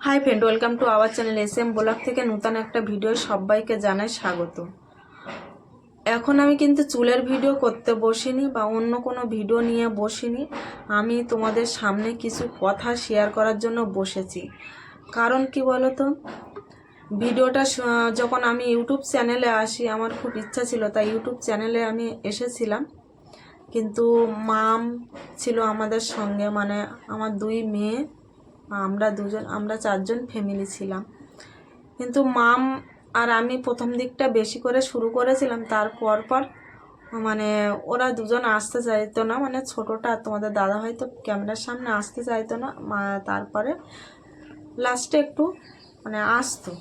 Hi friend, welcome to our channel SM blog থেকে নতুন একটা ভিডিও সবাইকে জানাই স্বাগত। এখন আমি কিন্তু চুলের ভিডিও করতে বসিনি বা অন্য কোনো ভিডিও নিয়ে বসিনি। আমি তোমাদের সামনে কিছু কথা শেয়ার করার জন্য বসেছি। কারণ কি বলো তো, ভিডিওটা যখন আমি ইউটিউব চ্যানেলে আসি, আমার খুব ইচ্ছা ছিল, তাই ইউটিউব চ্যানেলে আমি এসেছিলাম। কিন্তু মাম ছিল আমাদের সঙ্গে, মানে আমার দুই মেয়ে, আমরা চারজন ফ্যামিলি ছিলাম। কিন্তু মাম আর আমি প্রথম দিকটা বেশি করে শুরু করেছিলাম, তারপর মানে ওরা দুজন আসতে চাইতো না, মানে ছোটোটা তোমাদের দাদা হয়তো ক্যামেরার সামনে আসতে চাইতো না। তারপরে লাস্টে একটু মানে আসতো,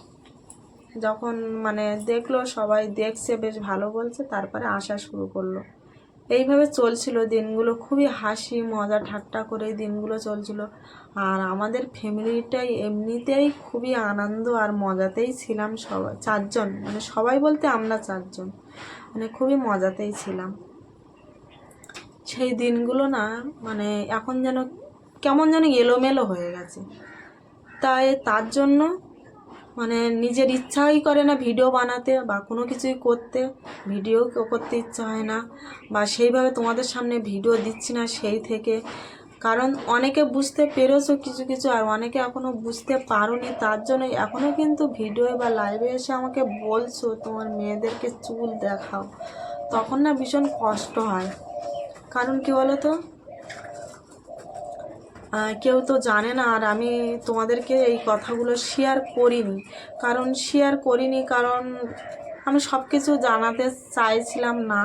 যখন মানে দেখলো সবাই দেখছে, বেশ ভালো বলছে, তারপরে আসা শুরু করলো। এইভাবে চলছিল দিনগুলো, খুবই হাসি মজা ঠাট্টা করে দিনগুলো চলছিল। আর আমাদের ফ্যামিলিটাই এমনিতেই খুবই আনন্দ আর মজাতেই ছিলাম সবাই চারজন, মানে সবাই বলতে আমরা চারজন, মানে খুবই মজাতেই ছিলাম। সেই দিনগুলো না, মানে এখন যেন কেমন যেন এলোমেলো হয়ে গেছে। তাই তার জন্য মানে নিজের ইচ্ছাই করে না ভিডিও বানাতে বা কোনো কিছুই করতে, ভিডিও করতে ইচ্ছা হয় না, বা সেইভাবে তোমাদের সামনে ভিডিও দিচ্ছি না সেই থেকে। কারণ অনেকে বুঝতে পেরেছো কিছু কিছু, আর অনেকে এখনও বুঝতে পারোনি, তার জন্য এখনও কিন্তু ভিডিও বা লাইভে এসে আমাকে বলছো তোমার মেয়েদেরকে চুল দেখাও, তখন না ভীষণ কষ্ট হয়। কারণ কি বলো তো, কেউ তো জানে না, আর আমি তোমাদেরকে এই কথাগুলো শেয়ার করিনি কারণ আমি সব কিছু জানাতে চাইছিলাম না।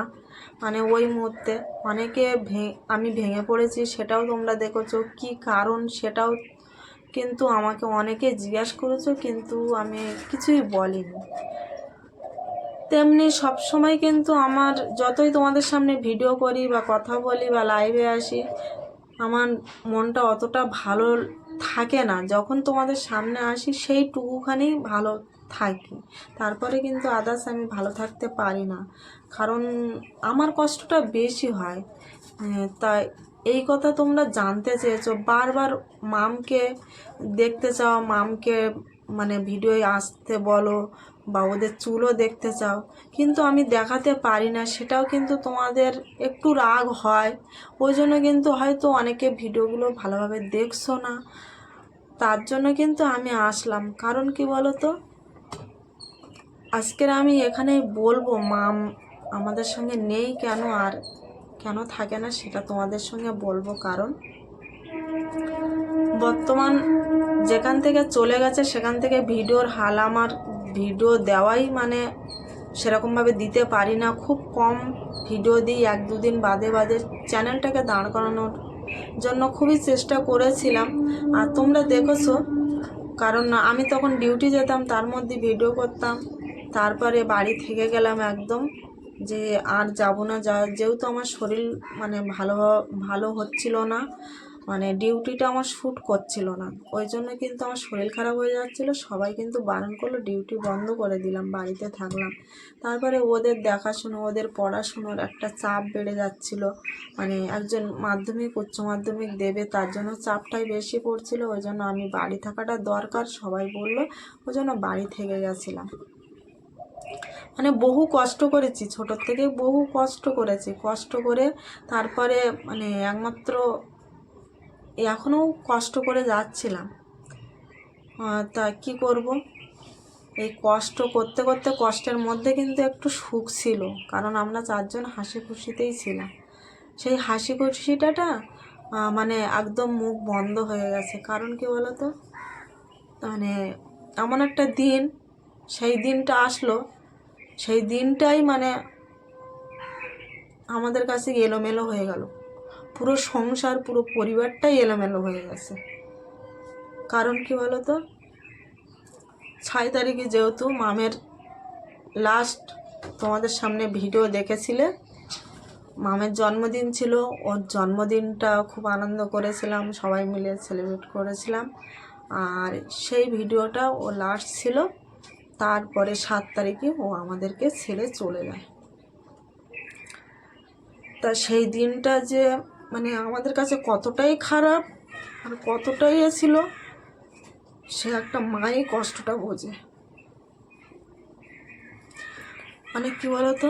মানে ওই মুহূর্তে আমি ভেঙে পড়েছি, সেটাও তোমরা দেখেছো, কি কারণ সেটাও কিন্তু আমাকে অনেকে জিজ্ঞাসা করেছো, কিন্তু আমি কিছুই বলিনি। তেমনি সব সময় কিন্তু আমার যতই তোমাদের সামনে ভিডিও করি বা কথা বলি বা লাইভে আসি, আমার মনটা অতটা ভালো থাকে না। যখন তোমাদের সামনে আসি সেইটুকুখানি ভালো থাকি, তারপরে কিন্তু আদার্স আমি ভালো থাকতে পারি না, কারণ আমার কষ্টটা বেশি হয়। তাই এই কথা তোমরা জানতে চেয়েছো, বারবার মামকে দেখতে চাও, মামকে মানে ভিডিওয় আসতে বলো বা ওদের চুলও দেখতে চাও, কিন্তু আমি দেখাতে পারি না, সেটাও কিন্তু তোমাদের একটু রাগ হয়। ওই জন্য কিন্তু হয়তো অনেকে ভিডিওগুলো ভালোভাবে দেখছো না, তার জন্য কিন্তু আমি আসলাম। কারণ কি বলো তো, আজকের আমি এখানেই বলবো মাম আমাদের সঙ্গে নেই কেন, আর কেন থাকে না সেটা তোমাদের সঙ্গে বলবো। কারণ বর্তমান যেখান থেকে চলে গেছে সেখান থেকে ভিডিওর হাল, আমার ভিডিও দেওয়াই মানে সেরকমভাবে দিতে পারি না, খুব কম ভিডিও দিই, এক দুদিন বাদে বাদে। চ্যানেলটাকে দাঁড় করানোর জন্য খুবই চেষ্টা করেছিলাম, আর তোমরা দেখেছো। কারণ আমি তখন ডিউটি যেতাম, তার মধ্যে ভিডিও করতাম, তারপরে বাড়ি থেকে গেলাম একদম, যে আর যাব না, যেহেতু আমার শরীর মানে ভালো হচ্ছিল না, মানে ডিউটিটা আমার শ্যুট করছিল না, ওই জন্য কিন্তু আমার শরীর খারাপ হয়ে যাচ্ছিলো। সবাই কিন্তু বারণ করলো, ডিউটি বন্ধ করে দিলাম, বাড়িতে থাকলাম। তারপরে ওদের দেখাশুনো, ওদের পড়াশুনোর একটা চাপ বেড়ে যাচ্ছিল, মানে একজন মাধ্যমিক উচ্চ মাধ্যমিক দেবে, তার জন্য চাপটাই বেশি পড়ছিল। ওই জন্য আমি বাড়ি থাকাটা দরকার সবাই বললো, ওই জন্য বাড়ি থেকে গেছিলাম। মানে বহু কষ্ট করেছি, ছোটোর থেকে বহু কষ্ট করেছি, কষ্ট করে তারপরে মানে একমাত্র এখনও কষ্ট করে যাচ্ছিলাম। তা কি করব, এই কষ্ট করতে করতে কষ্টের মধ্যে কিন্তু একটু সুখ ছিল, কারণ আমরা চারজন হাসি খুশিতেই ছিলাম। সেই হাসি খুশিটা মানে একদম মুখ বন্ধ হয়ে গেছে। কারণ কি বলো তো, মানে এমন একটা দিন, সেই দিনটা আসলো, সেই দিনটাই মানে আমাদের কাছে এলোমেলো হয়ে গেল, পুরো সংসার পুরো পরিবারটাই এলোমেলো হয়ে গেছে। কারণ কি বলো তো, 6 তারিখে যেহেতু মামের লাস্ট, তোমাদের সামনে ভিডিও দেখেছিলে, মামের জন্মদিন ছিল, ওর জন্মদিনটা খুব আনন্দ করেছিলাম, সবাই মিলে সেলিব্রেট করেছিলাম। আর সেই ভিডিওটা ও লাস্ট ছিল, তারপরে 7 তারিখে ও আমাদেরকে ছেড়ে চলে যায়। তা সেই দিনটা যে মানে আমাদের কাছে কতটাই খারাপ আর কতটাই ছিল, সে একটা মাই কষ্টটা বোঝে। মানে কি বলতো,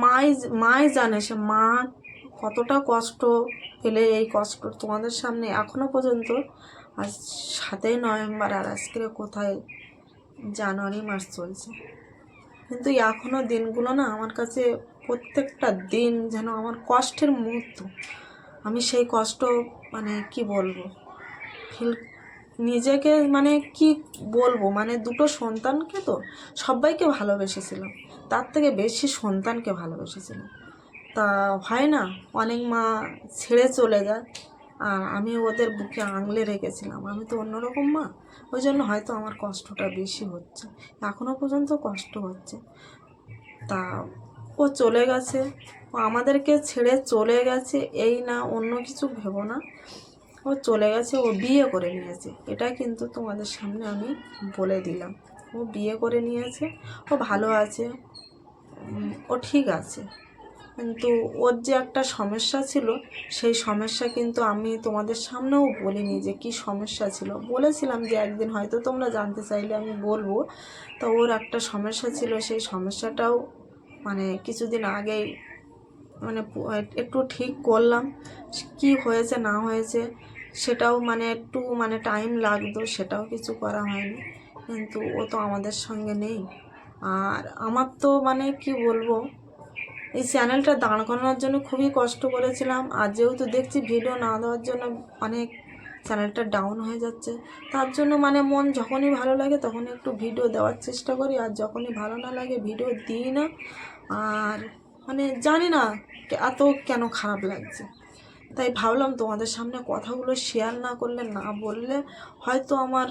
মাই মাই জানে সে মা কতটা কষ্ট পেলে এই কষ্ট তোমাদের সামনে এখনো পর্যন্ত। আজ 7ই নভেম্বর আর আজকে কোথায় জানুয়ারি মাস চলছে, কিন্তু এখনও দিনগুলো না আমার কাছে প্রত্যেকটা দিন যেন আমার কষ্টের মুহূর্ত। আমি সেই কষ্ট মানে কি বলবো, ফিল নিজেকে মানে কি বলবো, মানে দুটো সন্তানকে তো সবাইকে ভালোবেসেছিলাম, তার থেকে বেশি সন্তানকে ভালোবেসেছিলাম। তা হয় না, অনেক মা ছেড়ে চলে যায়, আর আমি ওদের বুকে আঙলে রেখেছিলাম। আমি তো অন্যরকম মা, ওই জন্য হয়তো আমার কষ্টটা বেশি হচ্ছে, এখনও পর্যন্ত কষ্ট হচ্ছে। তা ও চলে গেছে, ও আমাদেরকে ছেড়ে চলে গেছে, এই না অন্য কিছু ভেবো না। ও চলে গেছে, ও বিয়ে করে নিয়েছে, এটা কিন্তু তোমাদের সামনে আমি বলে দিলাম। ও বিয়ে করে নিয়েছে, ও ভালো আছে, ও ঠিক আছে। কিন্তু ওর যে একটা সমস্যা ছিল, সেই সমস্যা কিন্তু আমি তোমাদের সামনেও বলিনি যে কি সমস্যা ছিল। বলেছিলাম যে একদিন হয়তো তোমরা জানতে চাইলে আমি বলবো। তো ওর একটা সমস্যা ছিল, সেই সমস্যাটাও মানে কিছুদিন আগেই মানে একটু ঠিক করলাম। কি হয়েছে না হয়েছে সেটাও মানে একটু মানে টাইম লাগতো, সেটাও কিছু করা হয়নি। কিন্তু ও তো আমাদের সঙ্গে নেই। আর আমার তো মানে কি বলবো, এই চ্যানেলটা দাঁড় করানোর জন্য খুবই কষ্ট করেছিলাম। আর যেহেতু দেখছি ভিডিও না দেওয়ার জন্য অনেক চ্যানেলটা ডাউন হয়ে যাচ্ছে, তার জন্য মানে মন যখনই ভালো লাগে তখনই একটু ভিডিও দেওয়ার চেষ্টা করি, আর যখনই ভালো না লাগে ভিডিও দিই না। আর মানে জানি না এত কেন খারাপ লাগছে, তাই ভাবলাম তোমাদের সামনে কথাগুলো শেয়ার না করলে, না বললে হয়তো আমার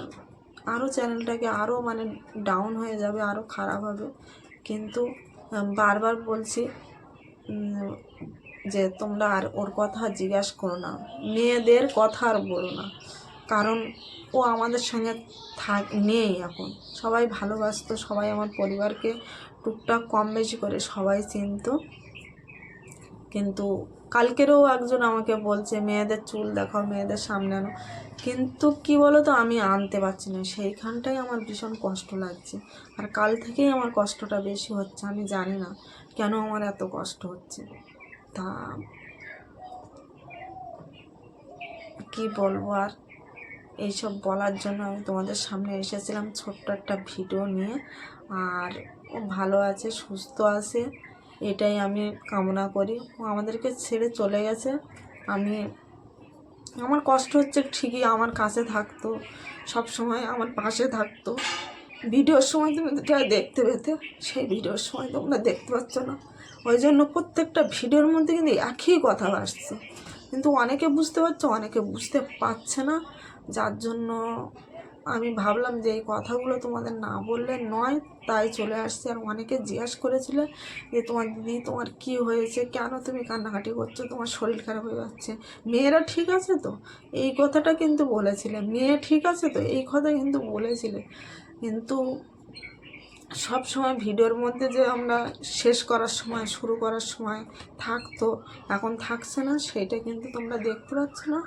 আরও চ্যানেলটাকে আরও মানে ডাউন হয়ে যাবে, আরও খারাপ হবে। কিন্তু বারবার বলছি যে তোমরা আর ওর কথা জিজ্ঞাসা করো না, মেয়েদের কথা আর বলো না, কারণ ও আমাদের সঙ্গে নেই এখন। সবাই ভালোবাসতো, সবাই আমার পরিবারকে টুকটাক কম বেশি করে সবাই চিনতো। কিন্তু কালকেরও একজন আমাকে বলছে মেয়েদের চুল দেখাও, মেয়েদের সামনে আনো, কিন্তু কি বলো তো আমি আনতে পারছি না, সেইখানটাই আমার ভীষণ কষ্ট লাগছে। আর কাল থেকেই আমার কষ্টটা বেশি হচ্ছে, আমি জানি না কেন আমার এত কষ্ট হচ্ছে। তা কি বলবো আর, এইসব বলার জন্য আমি তোমাদের সামনে এসেছিলাম ছোট্ট একটা ভিডিও নিয়ে। আর ও ভালো আছে, সুস্থ আছে, এটাই আমি কামনা করি। ও আমাদেরকে ছেড়ে চলে গেছে, আমার কষ্ট হচ্ছে ঠিকই, আমার কাছে থাকতো, সব সময় আমার পাশে থাকতো। ভিডিওর সময় তুমি যেটা দেখতে পেতে, সেই ভিডিওর সময় তোমরা দেখতে পাচ্ছ না। ওই জন্য প্রত্যেকটা ভিডিওর মধ্যে কিন্তু একই কথা আসছে, কিন্তু অনেকে বুঝতে পারছে, অনেকে বুঝতে পারছে না। যার জন্য আমি ভাবলাম যে এই কথাগুলো তোমাদের না বললে নয়, তাই চলে আসছে। আর অনেকে জিজ্ঞাসা করেছিলে যে তোমার দিদি তোমার কি হয়েছে, কেন তুমি কান্নাকাটি করছো, তোমার শরীর খারাপ হয়ে যাচ্ছে, মেয়েরা ঠিক আছে তো, এই কথাটা কিন্তু বলেছিলে, মেয়ে ঠিক আছে তো, এই কথা কিন্তু বলেছিলে। কিন্তু সব সময় ভিডিওর মধ্যে যে আমরা শেষ করার সময় শুরু করার সময় থাকতো, এখন থাকছে না, সেইটা কিন্তু তোমরা দেখতে পাচ্ছ না।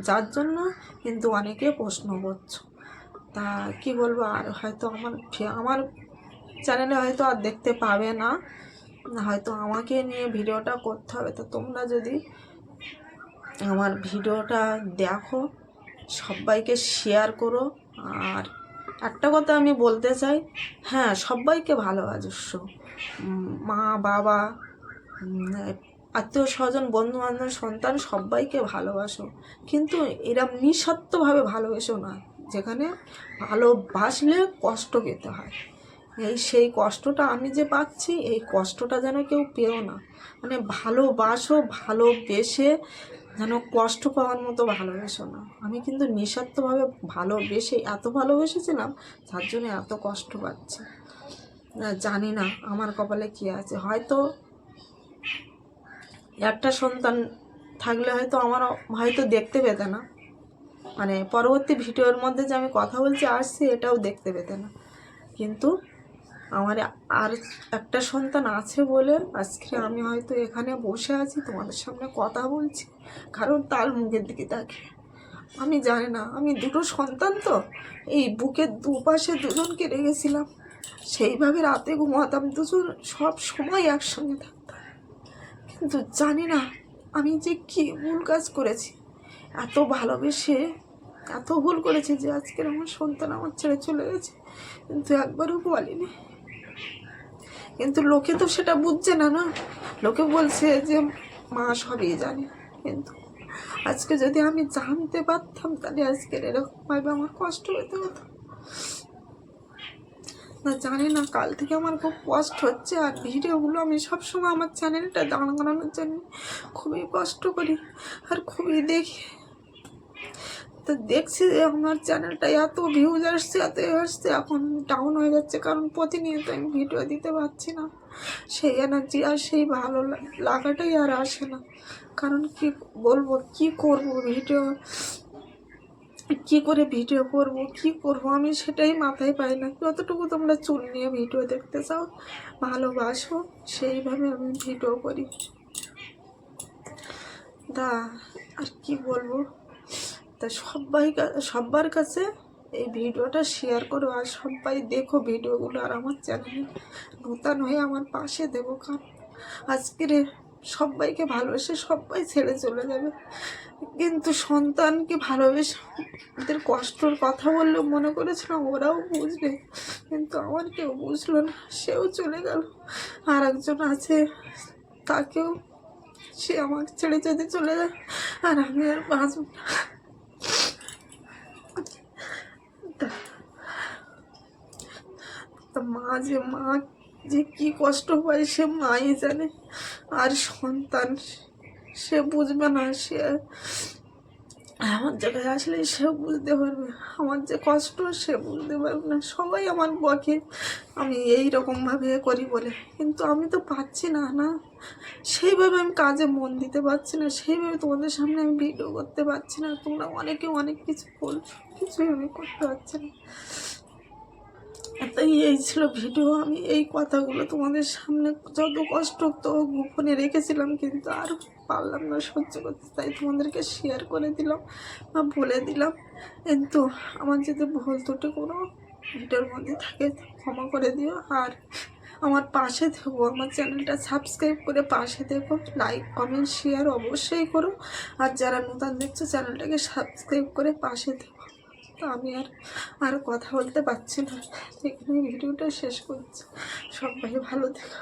যার জন্য কিন্তু অনেকে প্রশ্ন করছো। তা কি বলবো, আর হয়তো আমার চ্যানেলে হয়তো আর দেখতে পাবে না, হয়তো আমাকে নিয়ে ভিডিওটা করতে হবে। তো তোমরা যদি আমার ভিডিওটা দেখো, সবাইকে শেয়ার করো। আর একটা কথা আমি বলতে চাই, হ্যাঁ সবাইকে ভালোবাসো, মা বাবা, আত্মীয় স্বজন, বন্ধু বান্ধব, সন্তান, সবাইকে ভালোবাসো, কিন্তু এরা নিঃস্বার্থভাবে ভালোবেসো না, যেখানে ভালোবাসলে কষ্ট পেতে হয়। সেই কষ্টটা আমি যে পাচ্ছি, এই কষ্টটা যেন কেউ পেও না। মানে ভালোবাসো, ভালোবেসে যেন কষ্ট পাওয়ার মতো ভালোবেসো না। আমি কিন্তু নিঃস্বার্থভাবে ভালোবেসে এত ভালোবেসেছিলাম, যার জন্য এত কষ্ট পাচ্ছি। জানি না আমার কপালে কী আছে, হয়তো একটা সন্তান থাকলে হয়তো আমার হয়তো দেখতে পেতে না, মানে পরবর্তী ভিডিওর মধ্যে যে আমি কথা বলছি আসছি এটাও দেখতে পেতে না। কিন্তু আমার আর একটা সন্তান আছে বলে আজকে আমি হয়তো এখানে বসে আছি, তোমাদের সামনে কথা বলছি, কারণ তার মুখের দিকে তাকিয়ে। আমি জানি না, আমি দুটো সন্তান তো, এই বুকের দুপাশে দুজনকে রেখেছিলাম, সেইভাবে রাতে ঘুমাতাম, দুজন সব সময় একসঙ্গে থাকতাম। কিন্তু জানি না আমি যে কি ভুল কাজ করেছি, এত ভালোবেসে এত ভুল করেছি যে আজকের আমার সন্তান আমার ছেড়ে চলে গেছে, কিন্তু একবারও বলিনি। কিন্তু লোকে তো সেটা বুঝছে না, না লোকে বলছে যে মা সবই জানে, কিন্তু আজকে যদি আমি জানতে পারতাম তাহলে আজকের এরকম ভাবে আমার কষ্ট হতে হতো না। জানি না, কাল থেকে আমার খুব কষ্ট হচ্ছে। আর ভিডিওগুলো আমি সবসময় আমার চ্যানেলটা দাঁড় করানোর জন্য খুবই কষ্ট করি আর খুবই দেখি। তো দেখছি যে আমার চ্যানেলটা এত ভিউজ আসছে, এত আসছে, এখন ডাউন হয়ে যাচ্ছে, কারণ প্রতিনিয়ত আমি ভিডিও দিতে পারছি না। সেই এনার্জি আর সেই ভালো লাগাটাই আর আসে না। কারণ কি বলবো, কি করব, ভিডিও কি করে ভিডিও করব, কি করব আমি সেটাই মাথায় পাই না। যতটুকু তোমরা চুল নিয়ে ভিডিও দেখতে চাও, ভালোবাসো, সেইভাবে আমি ভিডিও করি। তা আর কি বলবো, তা সবার কাছে এই ভিডিওটা শেয়ার করো, আর সবাই দেখো ভিডিওগুলো, আর আমার চ্যানেলে নতুন হয়ে আমার পাশে দেবো। কারণ আজকের সবাইকে ভালোবেসে সবাই ছেড়ে চলে যাবে, কিন্তু সন্তানকে ভালোবেসে ওদের কষ্টর কথা বললে মনে করেছিলাম ওরাও বুঝবে, কিন্তু আমার কেউ বুঝলো না, সেও চলে গেল। আর একজন আছে, তাকেও, সে আমাকে ছেড়ে যদি চলে যায় আর আমি আর বাঁচব না। তা মা যে কি কষ্ট পায় সে মাই জানে, আর সন্তান সে বুঝবে না। সে আমার জায়গায় আসলে সে বুঝতে পারবে, আমার যে কষ্ট সে বুঝতে পারবে না। সবাই আমার বকে আমি এইরকমভাবে করি বলে, কিন্তু আমি তো পাচ্ছি না, না সেইভাবে আমি কাজে মন দিতে পারছি না, সেইভাবে তোমাদের সামনে আমি ভিডিও করতে পারছি না। তোমরা অনেকে অনেক কিছু বলছো, কিছুই আমি করতে পারছি না। তাই এই ছিল ভিডিও। আমি এই কথাগুলো তোমাদের সামনে যত কষ্ট তো গোপনে রেখেছিলাম, কিন্তু আর পারলাম না সহ্য করতে, তাই তোমাদেরকে শেয়ার করে দিলাম বা বলে দিলাম। কিন্তু আমার যদি ভুল ত্রুটি কোনো ভিডিওর মধ্যে থাকে ক্ষমা করে দিও, আর আমার পাশে থেকো, আমার চ্যানেলটা সাবস্ক্রাইব করে পাশে থেকো, লাইক কমেন্ট শেয়ার অবশ্যই করো। আর যারা নতুন দেখছো চ্যানেলটাকে সাবস্ক্রাইব করে পাশে থেকো। তো আমি আর কথা বলতে পারছি না, এখানে ভিডিওটা শেষ করছি। সবাই ভালো থেকো।